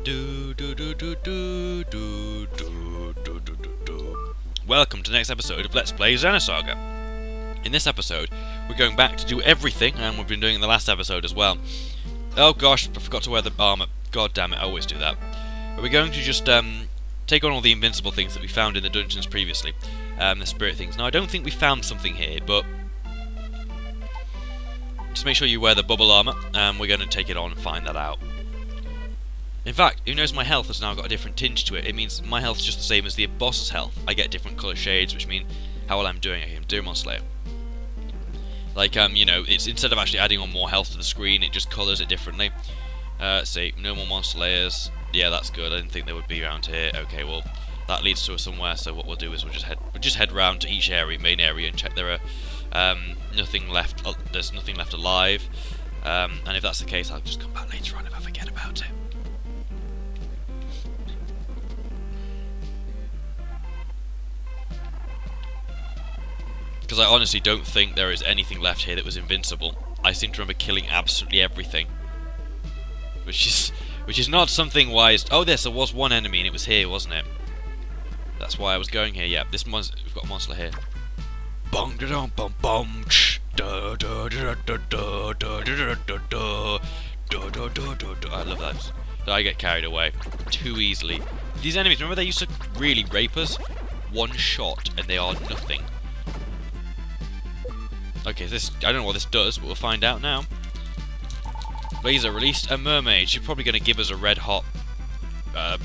Welcome to the next episode of Let's Play Xenosaga. In this episode, we're going back to do everything, and we've been doing it in the last episode as well. Oh gosh, I forgot to wear the armor. God damn it, I always do that. But we're going to just take on all the invincible things that we found in the dungeons previously. The spirit things. Now, I don't think we found something here, but just make sure you wear the bubble armor, and we're going to take it on and find that out. In fact, who knows, my health has now got a different tinge to it. It means my health's just the same as the boss's health. I get different colour shades, which mean how well I'm doing. I'm doing Demon Slayer. Like, you know, it's instead of actually adding on more health to the screen, it just colours it differently. Let's see, no more monster layers. Yeah, that's good. I didn't think they would be around here. Okay, well, that leads to us somewhere. So what we'll do is we'll just head round to each area, main area, and check there are nothing left. There's nothing left alive. And if that's the case, I'll just come back later on if I forget about it. Because I honestly don't think there is anything left here that was invincible. I seem to remember killing absolutely everything, which is not something wise. Oh, there was one enemy and it was here, wasn't it? That's why I was going here. Yeah, we've got a monster here. Bong da dum bum bum. Da da da da da da da da da da. I love that. I get carried away too easily. These enemies, remember they used to really rape us? One shot and they are nothing. Okay, I don't know what this does, but we'll find out now. Laser released a mermaid. She's probably going to give us a red hot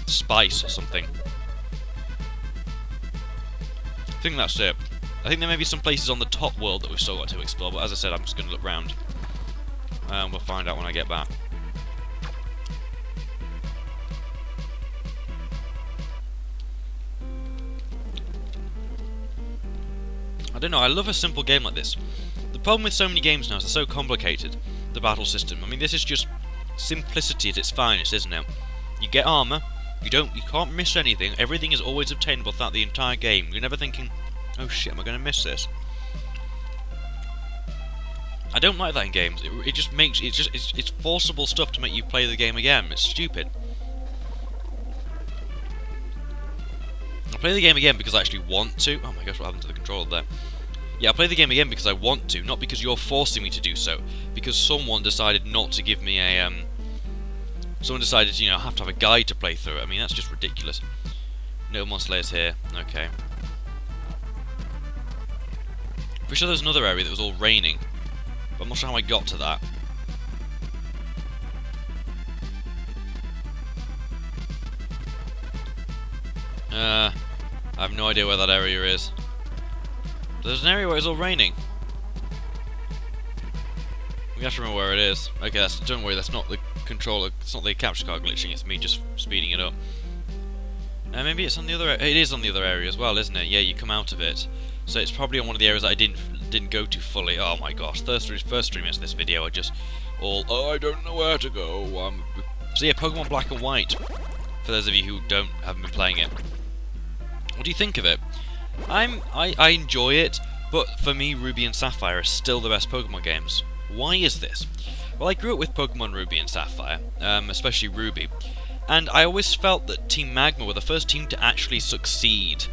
spice or something. I think that's it. I think there may be some places on the top world that we've still got to explore, but as I said, I'm just going to look round. We'll find out when I get back. I don't know, I love a simple game like this. The problem with so many games now is they're so complicated, the battle system. I mean, this is just simplicity at its finest, isn't it? You get armor, you can't miss anything, everything is always obtainable throughout the entire game. You're never thinking, oh shit, am I going to miss this? I don't like that in games. It just makes, it's forcible stuff to make you play the game again. It's stupid. I play the game again because I actually want to. Oh my gosh, what happened to the controller there? Yeah, I play the game again because I want to, not because you're forcing me to do so. Because someone decided not to give me a, someone decided, you know, I have to have a guide to play through it. I mean, that's just ridiculous. No more slayers here. Okay. Pretty sure there's another area that was all raining, but I'm not sure how I got to that. I have no idea where that area is. There's an area where it's all raining. We have to remember where it is. Okay, don't worry, that's not the controller, it's not the capture card glitching, it's me just speeding it up. Maybe it's on the other area. It is on the other area as well, isn't it? Yeah, you come out of it. So it's probably on one of the areas that I didn't go to fully. Oh my gosh, first 3 minutes of this video are just all, oh, I don't know where to go. So yeah, Pokemon Black and White, for those of you who haven't been playing it. What do you think of it? I enjoy it, but for me, Ruby and Sapphire are still the best Pokemon games. Why is this? Well, I grew up with Pokemon Ruby and Sapphire, especially Ruby, and I always felt that Team Magma were the first team to actually succeed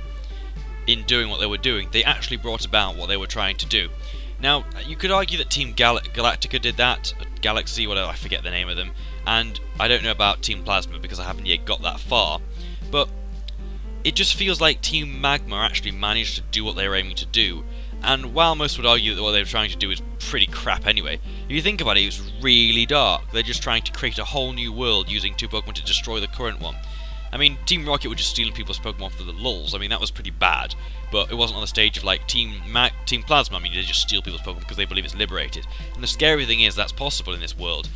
in doing what they were doing. They actually brought about what they were trying to do. Now, you could argue that Team Galactica did that, Galaxy, whatever, I forget the name of them, and I don't know about Team Plasma because I haven't yet got that far, but it just feels like Team Magma actually managed to do what they were aiming to do, and while most would argue that what they were trying to do is pretty crap anyway, if you think about it, it was really dark. They're just trying to create a whole new world using 2 Pokemon to destroy the current one. I mean, Team Rocket were just stealing people's Pokemon for the lulz. I mean, that was pretty bad, but it wasn't on the stage of like Team Plasma. I mean, they just steal people's Pokemon because they believe it's liberated. And the scary thing is that's possible in this world.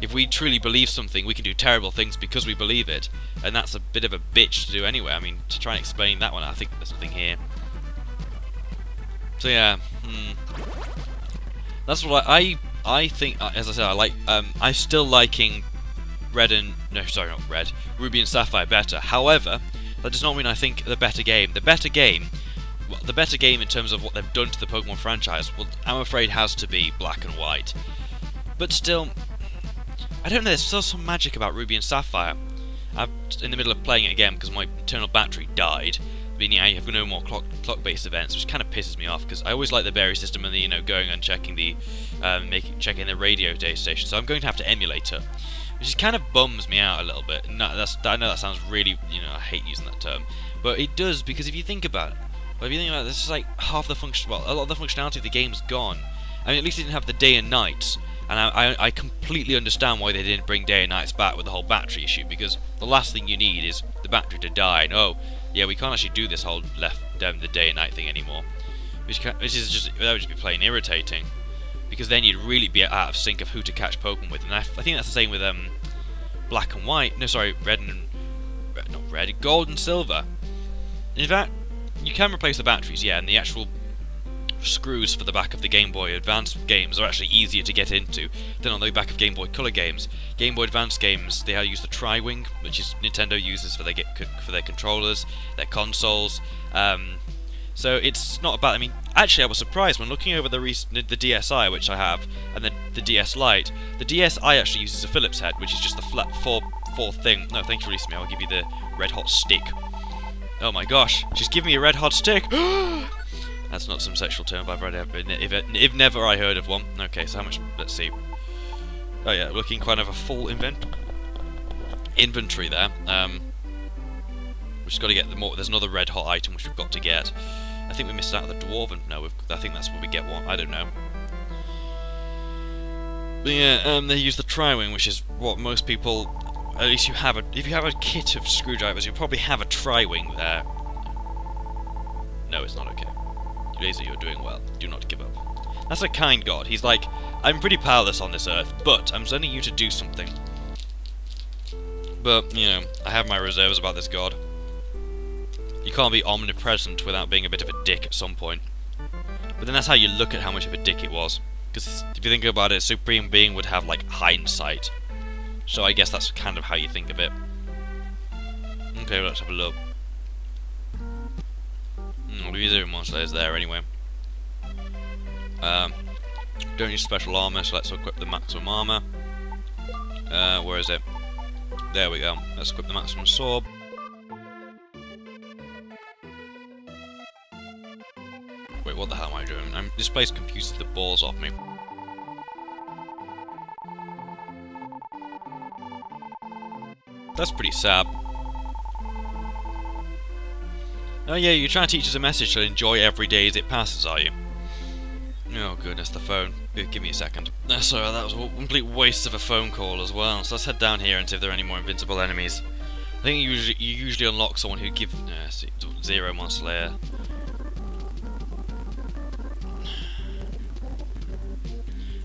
If we truly believe something, we can do terrible things because we believe it, and that's a bit of a bitch to do anyway. I mean, to try and explain that one, I think there's something here. So yeah, that's what I think. As I said, I like. I'm still liking Ruby and Sapphire better. However, that does not mean I think the better game. The better game in terms of what they've done to the Pokemon franchise, well, I'm afraid has to be Black and White. But still, I don't know, there's still some magic about Ruby and Sapphire. I'm in the middle of playing it again because my internal battery died, meaning I have no more clock-based events, which kind of pisses me off because I always like the berry system and the going and checking the checking the radio data station. So I'm going to have to emulate it, which just kind of bums me out a little bit. No, I know that sounds really, I hate using that term, but it does, because if you think about it, this is like half the function. Well, a lot of the functionality of the game's gone. I mean, at least it didn't have the day and nights. And I completely understand why they didn't bring day and nights back with the whole battery issue, because the last thing you need is the battery to die, and oh, yeah, we can't actually do this whole the day and night thing anymore, which is just, that would just be plain irritating, because then you'd really be out of sync of who to catch Pokemon with, and I think that's the same with black and white, no sorry, gold and silver. In fact, you can replace the batteries, yeah, and the actual screws for the back of the Game Boy Advance games are actually easier to get into than on the back of Game Boy Color games. Game Boy Advance games, they use the Tri-Wing, which is Nintendo uses for their controllers, their consoles. So it's not about. I mean, actually, I was surprised when looking over the DSi, which I have, and the DS Lite. The DSi actually uses a Phillips head, which is just the flat four thing. No, thanks for releasing me. I'll give you the red hot stick. Oh my gosh, she's giving me a red hot stick. That's not some sexual term I've read if never I heard of one. Okay, so how much? Let's see. Oh yeah, looking kind of a full inventory there. We've just got to get the more. There's another red hot item which we've got to get. I think we missed out on the dwarven. No, I think that's where we get one. I don't know. But yeah, they use the Tri-Wing, which is what most people. At least you have if you have a kit of screwdrivers, you probably have a Tri-Wing there. No, it's not okay. Laser, you're doing well. Do not give up. That's a kind god. He's like, I'm pretty powerless on this earth, but I'm sending you to do something. But, I have my reserves about this god. You can't be omnipresent without being a bit of a dick at some point. But then that's how you look at how much of a dick it was. Because if you think about it, Supreme Being would have, like, hindsight. So I guess that's kind of how you think of it. Okay, let's have a look. I'll be zero monster is there anyway. Don't use special armor, so let's equip the maximum armor. Where is it? There we go. Let's equip the maximum sword. Wait, what the hell am I doing? This place confuses the balls off me. That's pretty sad. Oh yeah, you're trying to teach us a message to enjoy every day as it passes, are you? Oh goodness, the phone. Give me a second. Sorry, that was a complete waste of a phone call as well. So let's head down here and see if there are any more invincible enemies. I think you usually unlock someone who gives zero monster layer.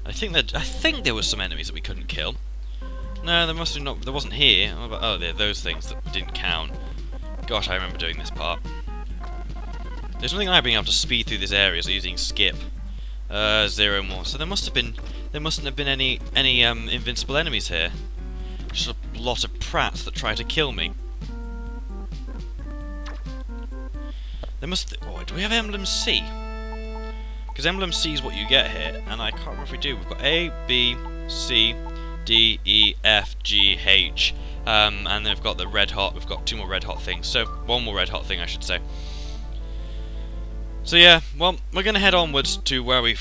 I think there were some enemies that we couldn't kill. No, there must have not. There wasn't here. Oh, they're those things that didn't count. Gosh, I remember doing this part. There's nothing like being able to speed through this area, so using skip. Zero more. So there mustn't have been any invincible enemies here. Just a lot of prats that try to kill me. There must. Oh, do we have Emblem C? Because Emblem C is what you get here, and I can't remember if we do. We've got A, B, C, D, E, F, G, H. And then we've got the red hot. We've got two more red hot things. So one more red hot thing, I should say. So yeah, well, we're gonna head onwards to where we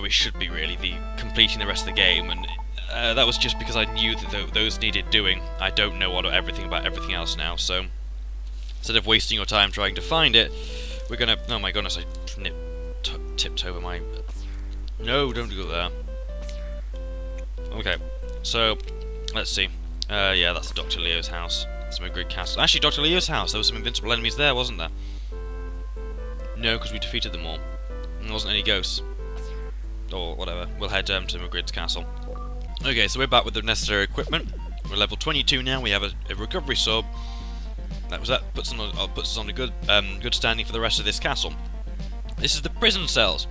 should be really, completing the rest of the game, and that was just because I knew that those needed doing. I don't know everything about everything else now, so instead of wasting your time trying to find it, we're gonna. Oh my goodness, I tipped over my. No, don't go there. Okay, so let's see. Yeah, that's Dr. Leo's house. It's Magridds Castle. Actually, Dr. Leo's house. There were some invincible enemies there, wasn't there? No, because we defeated them all. And there wasn't any ghosts. Or whatever. We'll head to Magridds Castle. Okay, so we're back with the necessary equipment. We're level 22 now. We have a recovery sub. That puts us on a good standing for the rest of this castle. This is the prison cells,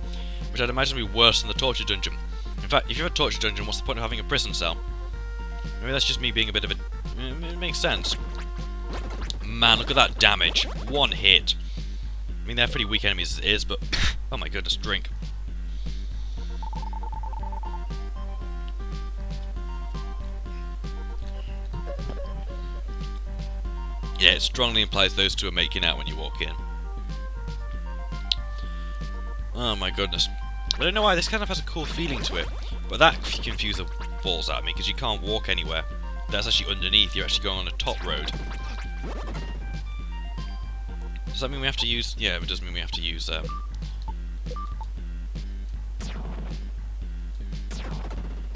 which I'd imagine would be worse than the torture dungeon. In fact, if you have a torture dungeon, what's the point of having a prison cell? Maybe that's just me being a bit of a. It makes sense. Man, look at that damage. One hit. I mean, they're pretty weak enemies as it is, but oh my goodness, drink. Yeah, it strongly implies those two are making out when you walk in. Oh my goodness. I don't know why, this kind of has a cool feeling to it, but that confused the balls out of me, because you can't walk anywhere. That's actually underneath, you're actually going on a top road. Does that mean we have to use... Yeah, it does mean we have to use...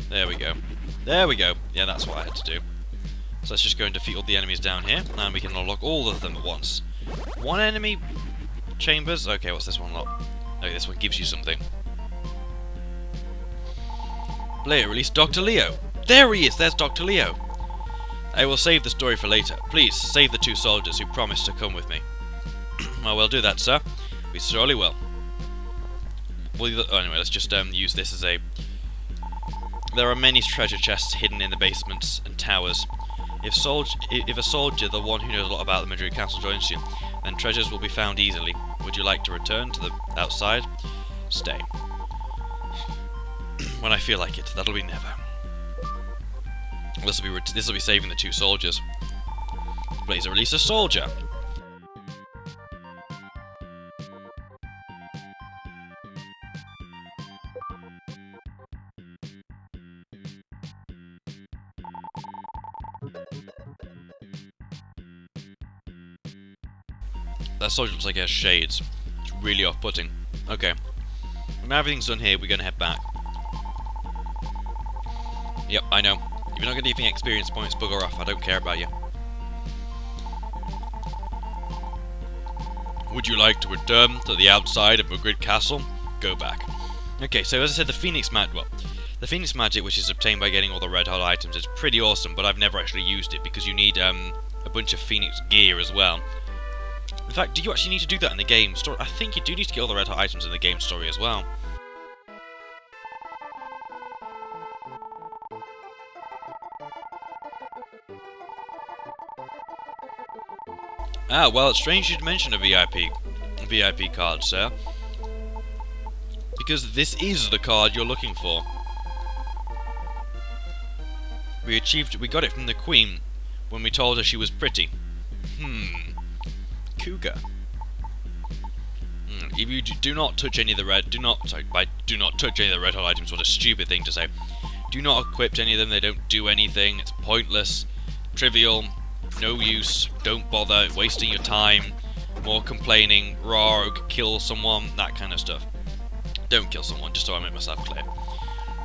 There we go. There we go. Yeah, that's what I had to do. So let's just go and defeat all the enemies down here, and we can unlock all of them at once. One enemy chambers. Okay, what's this one lock? Okay, this one gives you something. Player released Dr. Leo. There he is. There's Dr. Leo. I will save the story for later. Please save the two soldiers who promised to come with me. I will do that, sir. We surely will. Anyway, let's just use this as a... There are many treasure chests hidden in the basements and towers. If a soldier, the one who knows a lot about the Madrid castle, joins you, then treasures will be found easily. Would you like to return to the outside? Stay. When I feel like it. That'll be never. This will be saving the two soldiers. Blazer, release a soldier. That soldier looks like he has shades. It's really off-putting. Okay. When everything's done here, we're going to head back. Yep, I know. If you're not going to give me experience points, bugger off. I don't care about you. Would you like to return to the outside of Magridds Castle? Go back. Okay, so as I said, the Phoenix Magic, which is obtained by getting all the red hot items, is pretty awesome, but I've never actually used it because you need a bunch of Phoenix gear as well. In fact, do you actually need to do that in the game story? I think you do need to get all the red hot items in the game story as well. Ah, well, it's strange you'd mention a VIP card, sir. Because this is the card you're looking for. We got it from the Queen when we told her she was pretty. Cougar. If you do not touch any of the red, do not touch any of the red hot items. What a stupid thing to say. Do not equip any of them. They don't do anything. It's pointless, trivial, no use. Don't bother wasting your time. More complaining. Rogue, kill someone, that kind of stuff. Don't kill someone. Just so I make myself clear.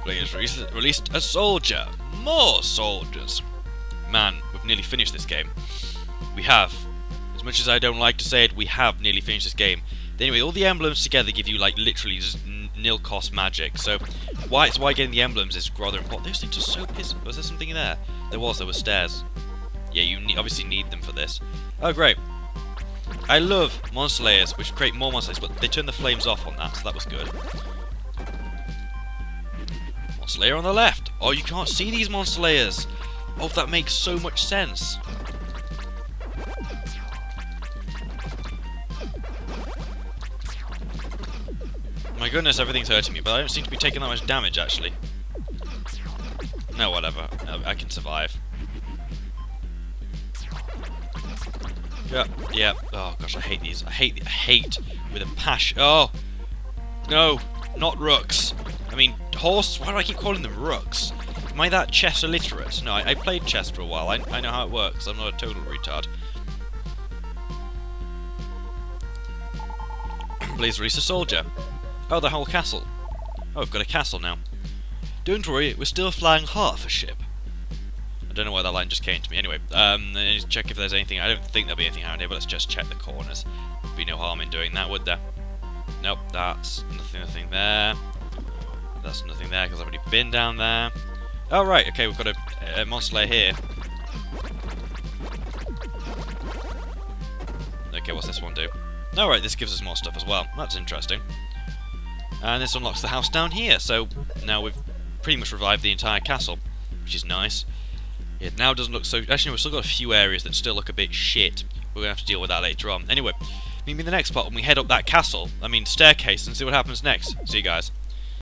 Players released a soldier. More soldiers. Man, we've nearly finished this game. We have. As much as I don't like to say it, we have nearly finished this game. Anyway, all the emblems together give you, like, literally just nil cost magic. So, why getting the emblems is rather important. Those things are so pissing. Was there something in there? There were stairs. Yeah, you obviously need them for this. Oh, great. I love monster layers, which create more monster layers, but they turn the flames off on that, so that was good. Monster layer on the left. Oh, you can't see these monster layers. Oh, that makes so much sense. My goodness, everything's hurting me, but I don't seem to be taking that much damage, actually. No, whatever. I can survive. Yeah. Oh, gosh, I hate these. I hate with a passion. Oh! No! Not rooks. I mean, horse? Why do I keep calling them rooks? Am I that chess illiterate? No, I played chess for a while. I know how it works. I'm not a total retard. Please release a soldier. Oh, the whole castle. Oh, we've got a castle now. Don't worry, we're still flying half a ship. I don't know why that line just came to me. Anyway, let's check if there's anything. I don't think there'll be anything around here, but let's just check the corners. There'd be no harm in doing that, would there? Nope, that's nothing there. That's nothing there, because I've already been down there. Oh, right, okay, we've got a monster lair here. Okay, what's this one do? Alright, this gives us more stuff as well. That's interesting. And this unlocks the house down here, so now we've pretty much revived the entire castle, which is nice. It now doesn't look so... Actually, we've still got a few areas that still look a bit shit. We're going to have to deal with that later on. Anyway, meet me in the next part when we head up that castle, staircase, and see what happens next. See you guys.